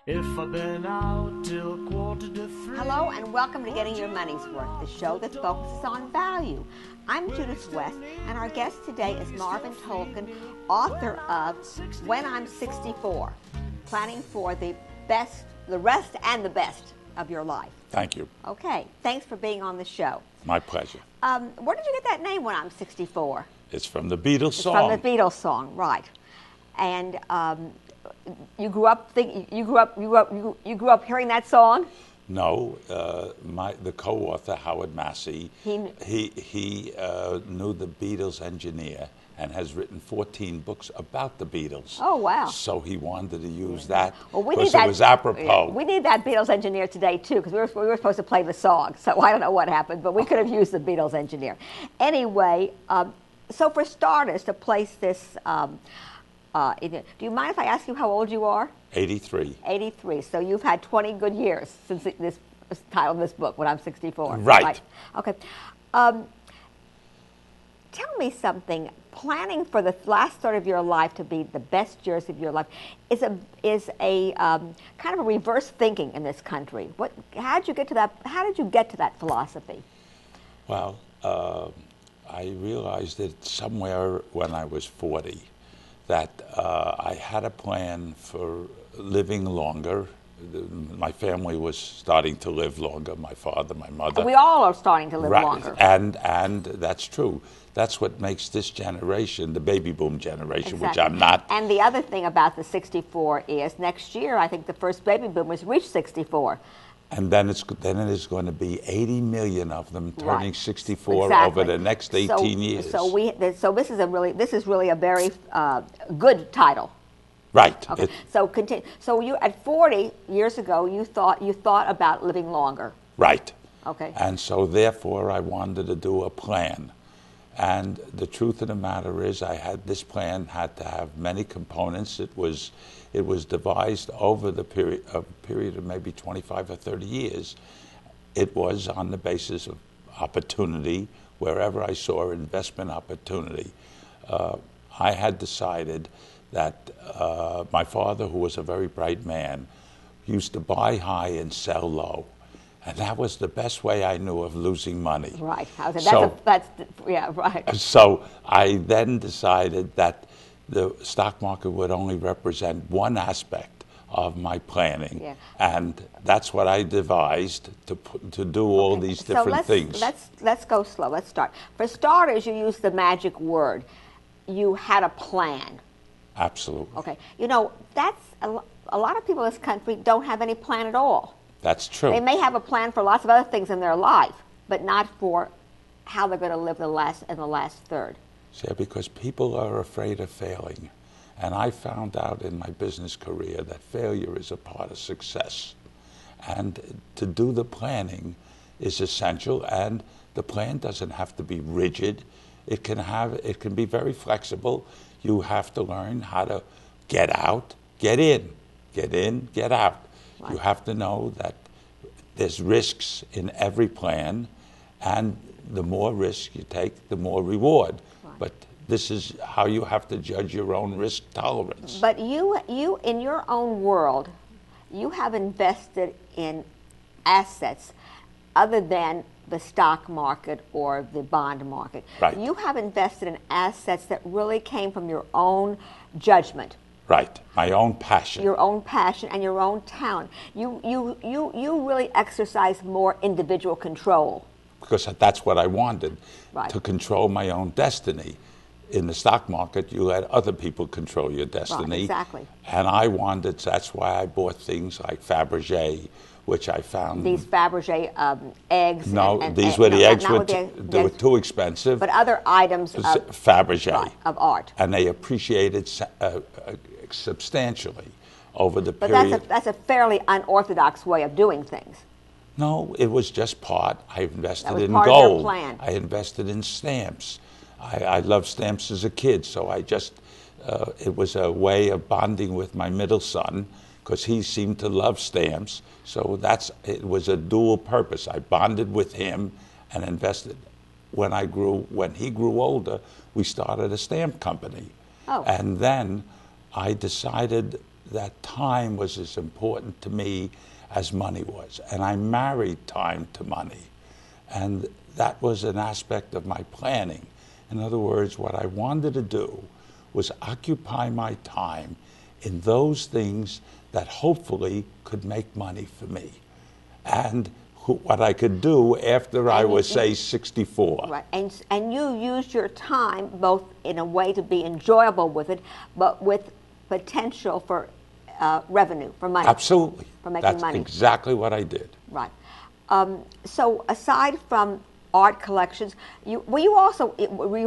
If I've been out till 2:45. Hello and welcome to Getting Your Money's Worth, the show that focuses on value. I'm Judth West, and our guest today is Marvin Tolkin, author of When I'm 64, Planning for the Rest and the Best of Your Life. Thank you. Okay, thanks for being on the show. My pleasure. Where did you get that name, When I'm 64? It's from the Beatles song. From the Beatles song, right? And you grew up hearing that song? No, the co-author Howard Massey. He knew the Beatles engineer and has written 14 books about the Beatles. Oh wow! So he wanted to use that because it was apropos. We need that Beatles engineer today too, because we were supposed to play the song. So I don't know what happened, but we could have used the Beatles engineer. Anyway, so for starters, to place this. Do you mind if I ask you how old you are? 83. 83. So you've had 20 good years since this title of this book, When I'm 64. Right. Okay. Tell me something. Planning for the last third of your life to be the best years of your life is a kind of a reverse thinking in this country. How did you get to that philosophy? Well, I realized it somewhere when I was 40. That I had a plan for living longer. My family was starting to live longer, my father, my mother. We all are starting to live longer. And that's true. That's what makes this generation, the baby boom generation, exactly. Which I'm not. And the other thing about the 64 is next year, I think the first baby boomers reach 64. And then it is going to be 80 million of them turning 64 exactly. over the next 18 years. So this is really a very good title. Right. Okay. So continue. So you at 40 years ago you thought about living longer. Right. Okay. And so therefore I wanted to do a plan. And the truth of the matter is this plan had to have many components. It was devised over the period of maybe 25 or 30 years. It was on the basis of opportunity. Wherever I saw investment opportunity, I had decided that my father, who was a very bright man, used to buy high and sell low. And that was the best way I knew of losing money. Right. Right. So I then decided that the stock market would only represent one aspect of my planning. Yeah. And that's what I devised to do all these different things. Let's go slow. Let's start. For starters, you used the magic word. You had a plan. Absolutely. Okay. You know, that's a lot of people in this country don't have any plan at all. That's true. They may have a plan for lots of other things in their life, but not for how they're going to live the last third. Yeah, because people are afraid of failing. And I found out in my business career that failure is a part of success. And to do the planning is essential, and the plan doesn't have to be rigid. It can be very flexible. You have to learn how to get out, get in, get out. Right. You have to know that there's risks in every plan, and the more risk you take, the more reward. Right. But this is how you have to judge your own risk tolerance. But you in your own world, you have invested in assets other than the stock market or the bond market. Right. You have invested in assets that really came from your own judgment. Right, my own passion. Your own passion and your own talent. You really exercise more individual control. Because that's what I wanted, right. To control my own destiny. In the stock market, you let other people control your destiny. Right, exactly. And that's why I bought things like Fabergé, which I found... These Fabergé eggs? No, these were the eggs, they were too expensive. But other items of... Fabergé. Right, of art. And they appreciated substantially over the period. But that's a fairly unorthodox way of doing things. No, it was just part. I invested in part gold. Of your plan. I invested in stamps. I loved stamps as a kid, so it was a way of bonding with my middle son, because he seemed to love stamps. So it was a dual purpose. I bonded with him and invested. When he grew older, we started a stamp company. Oh. And then I decided that time was as important to me as money was. And I married time to money. And that was an aspect of my planning. In other words, what I wanted to do was occupy my time in those things that hopefully could make money for me. And what I could do after I was, say, 64. Right, and you used your time both in a way to be enjoyable with it, but with potential for revenue, for money. Absolutely. For making money. That's exactly what I did. Right. So aside from art collections, were you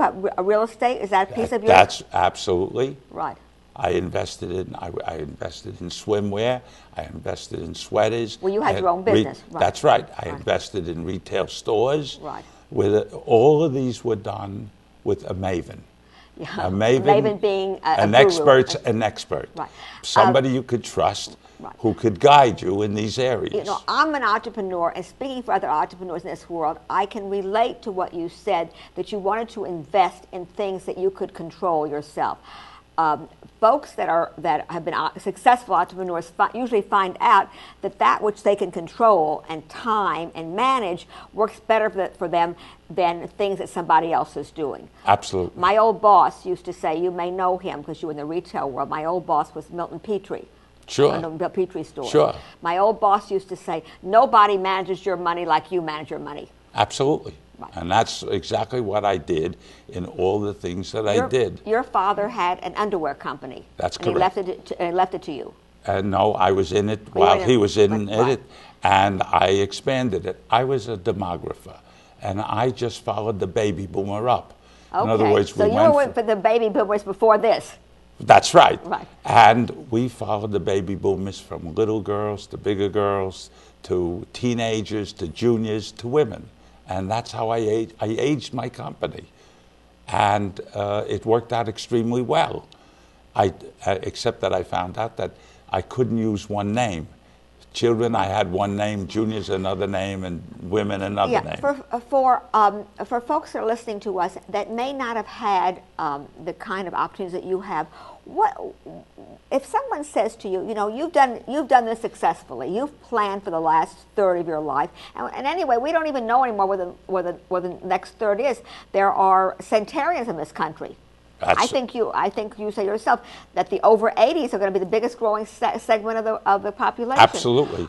have a real estate? Is that a piece of yours? That's absolutely. Right. I invested in swimwear. I invested in sweaters. Well, you had your own business. Right. That's right. I invested in retail stores. Right. All of these were done with a maven. Yeah. A maven being an expert. Right. Somebody you could trust, right, who could guide you in these areas. You know, I'm an entrepreneur, and speaking for other entrepreneurs in this world, I can relate to what you said, that you wanted to invest in things that you could control yourself. Folks that have been successful entrepreneurs usually find out that which they can control and time and manage works better for them than things that somebody else is doing. Absolutely. My old boss used to say, you may know him because you're in the retail world. My old boss was Milton Petrie. Sure. In the Petrie store. Sure. My old boss used to say, nobody manages your money like you manage your money. Absolutely. Right. And that's exactly what I did in all the things that I did. Your father had an underwear company. That's and correct. He left it to you. No, I was in it while he was in it, and I expanded it. I was a demographer, and I just followed the baby boomer up. Okay. In other words, so you went for the baby boomers before this. That's right. Right. And we followed the baby boomers from little girls to bigger girls to teenagers to juniors to women. And that's how I aged my company. And it worked out extremely well. Except that I found out that I couldn't use one name. Children, I had one name, juniors another name, and women another name. For folks that are listening to us that may not have had the kind of opportunities that you have, if someone says to you, you know, you've done this successfully, you've planned for the last 30 of your life, and anyway, we don't even know anymore where the next 30 is. There are centenarians in this country. I think you say yourself that the over 80s are going to be the biggest growing segment of the population. Absolutely.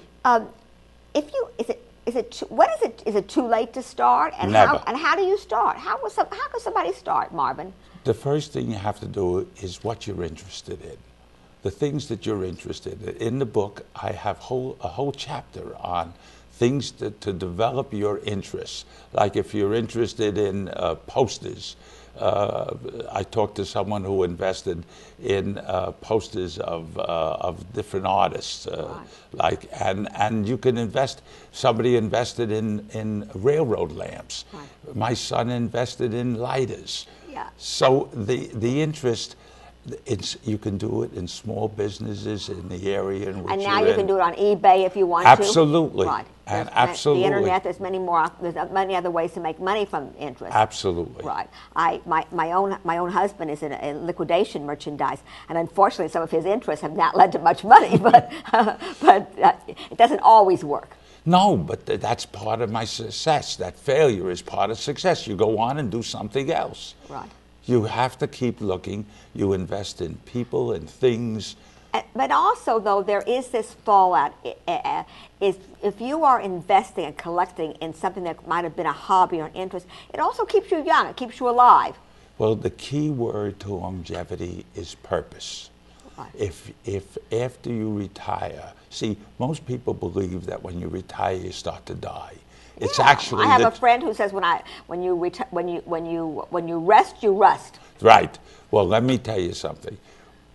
Is it too late to start? And Never. How do you start? How can somebody start, Marvin? The first thing you have to do is what you're interested in. The things that you're interested in. In the book, I have a whole chapter on things to develop your interests. Like if you're interested in posters, I talked to someone who invested in posters of different artists, and you can invest. Somebody invested in railroad lamps. Right. My son invested in lighters. Yeah. So the interest. You can do it in small businesses in the area in which and now you can do it on eBay if you want to. Absolutely. Right. And absolutely. The internet. There's many other ways to make money from interest. Absolutely. Right. My own husband is in liquidation merchandise, and unfortunately, some of his interests have not led to much money. But it doesn't always work. No, but that's part of my success. That failure is part of success. You go on and do something else. Right. You have to keep looking. You invest in people and things. But also, though, there is this fallout. If you are investing and collecting in something that might have been a hobby or an interest, it also keeps you young. It keeps you alive. Well, the key word to longevity is purpose. Right. If after you retire, see, most people believe that when you retire, you start to die. It's actually. I have a friend who says when you rest, you rust. Right. Well, let me tell you something.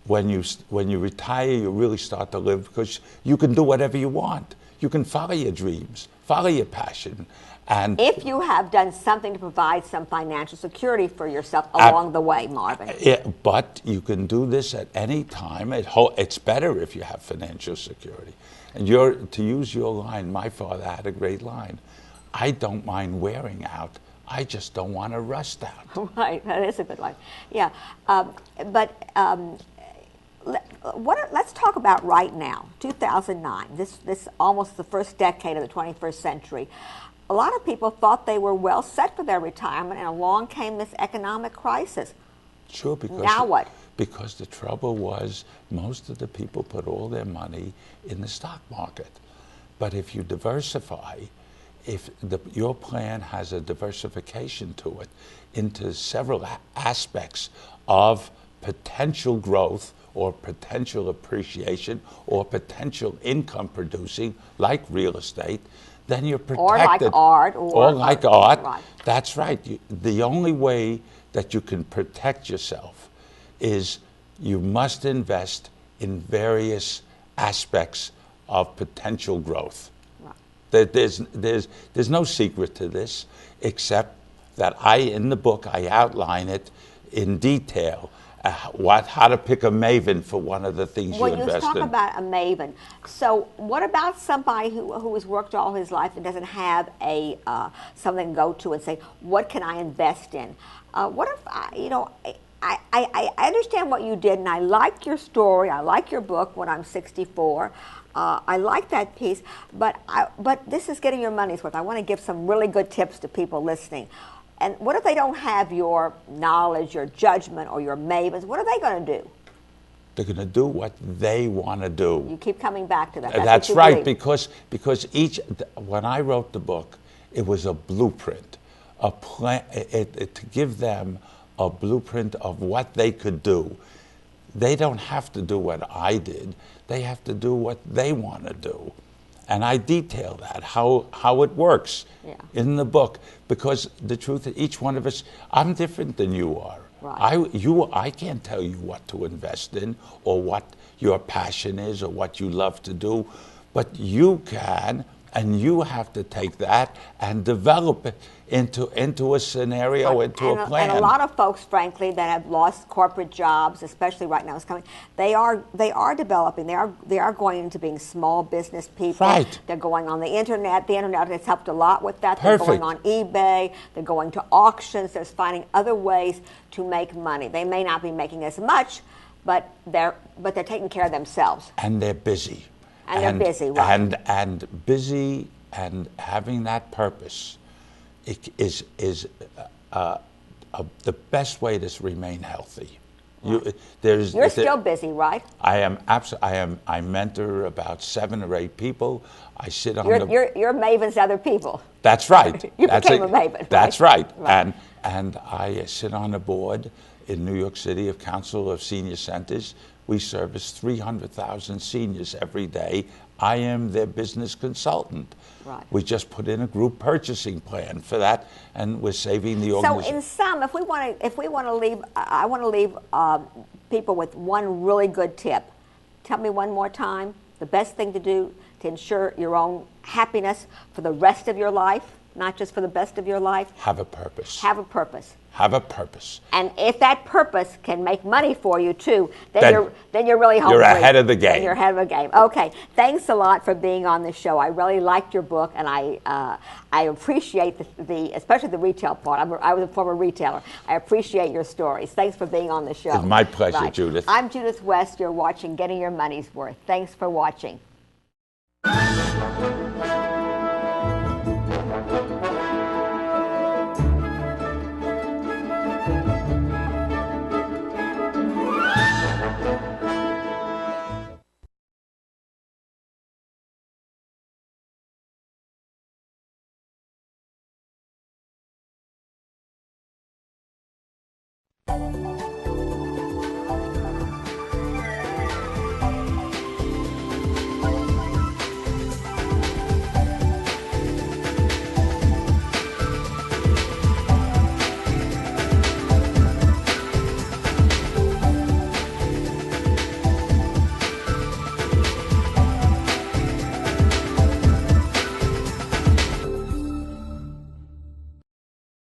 When you retire, you really start to live because you can do whatever you want. You can follow your dreams, follow your passion, and if you have done something to provide some financial security for yourself along the way, Marvin. But you can do this at any time. It's better if you have financial security. And to use your line, my father had a great line. I don't mind wearing out. I just don't want to rust out. Right, that is a good line. Yeah, let's talk about right now, 2009. This almost the first decade of the 21st century. A lot of people thought they were well set for their retirement, and along came this economic crisis. Sure, because now what? Because the trouble was most of the people put all their money in the stock market. But if you diversify, if your plan has a diversification to it into several aspects of potential growth or potential appreciation or potential income producing, like real estate, then you're protected. Or like art. Or like art. Right. That's right. The only way that you can protect yourself is you must invest in various aspects of potential growth. Right. There's no secret to this, except that in the book, I outline it in detail. How to pick a maven for one of the things you invest in. Well, you talk about a maven. So what about somebody who has worked all his life and doesn't have something to go to and say, what can I invest in? What if, I understand what you did, and I like your story. I like your book, When I'm 64. I like that piece, but this is getting your money's worth. I want to give some really good tips to people listening. And what if they don't have your knowledge, your judgment, or your mavens? What are they going to do? They're going to do what they want to do. You keep coming back to that. That's right, because when I wrote the book, it was a blueprint, a plan, to give them a blueprint of what they could do. They don't have to do what I did. They have to do what they want to do. And I detail that, how it works in the book. Because the truth is, each one of us, I'm different than you are. Right. I can't tell you what to invest in or what your passion is or what you love to do. But you can, and you have to take that and develop it into a scenario, into a plan. And a lot of folks, frankly, that have lost corporate jobs, especially right now, is coming. They are developing. They are going into being small business people. Right. They're going on the internet. The internet has helped a lot with that. Perfect. They're going on eBay. They're going to auctions. They're finding other ways to make money. They may not be making as much, but they're taking care of themselves. And they're busy. And they're busy, right? And busy and having that purpose is the best way to remain healthy. Right. You're still busy, right? I mentor about 7 or 8 people. I sit on you're mavens other people. That's right. You became a maven. That's right. And I sit on a board in New York City of Council of Senior Centers. We service 300,000 seniors every day. I am their business consultant. Right. We just put in a group purchasing plan for that, and we're saving the organization. So, in sum, if we want to leave, I want to leave people with one really good tip. Tell me one more time the best thing to do to ensure your own happiness for the rest of your life, not just for the best of your life. Have a purpose. Have a purpose. Have a purpose. And if that purpose can make money for you too, then you're really home. You're ahead of the game. Then you're ahead of the game. Okay. Thanks a lot for being on the show. I really liked your book, and I appreciate especially the retail part. I was a former retailer. I appreciate your stories. Thanks for being on the show. It's my pleasure, Right. Judith. I'm Judith West. You're watching Getting Your Money's Worth. Thanks for watching.